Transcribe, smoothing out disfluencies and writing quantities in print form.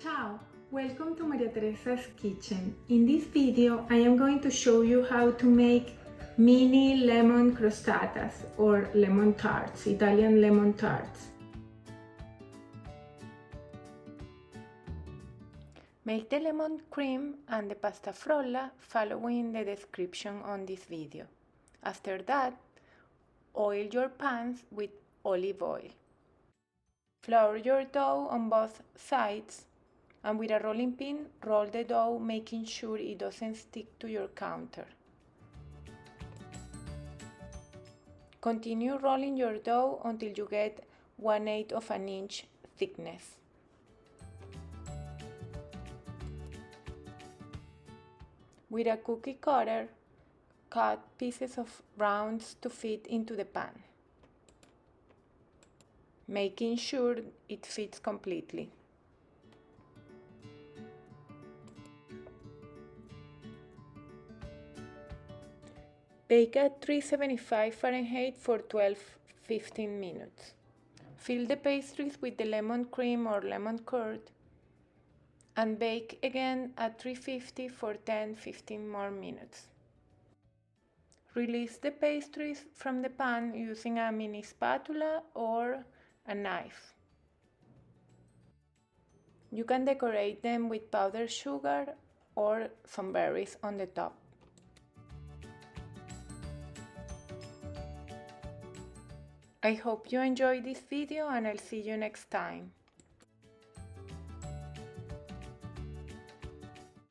Ciao! Welcome to Maria Teresa's kitchen. In this video I am going to show you how to make mini lemon crostatas or lemon tarts, Italian lemon tarts. Make the lemon cream and the pasta frolla following the description on this video. After that, oil your pans with olive oil. Flour your dough on both sides, and with a rolling pin, roll the dough, making sure it doesn't stick to your counter. Continue rolling your dough until you get 1/8 of an inch thickness. With a cookie cutter, cut pieces of rounds to fit into the pan, making sure it fits completely. Bake at 375 Fahrenheit for 12-15 minutes. Fill the pastries with the lemon cream or lemon curd and bake again at 350 for 10-15 more minutes. Release the pastries from the pan using a mini spatula or a knife. You can decorate them with powdered sugar or some berries on the top. I hope you enjoyed this video and I'll see you next time.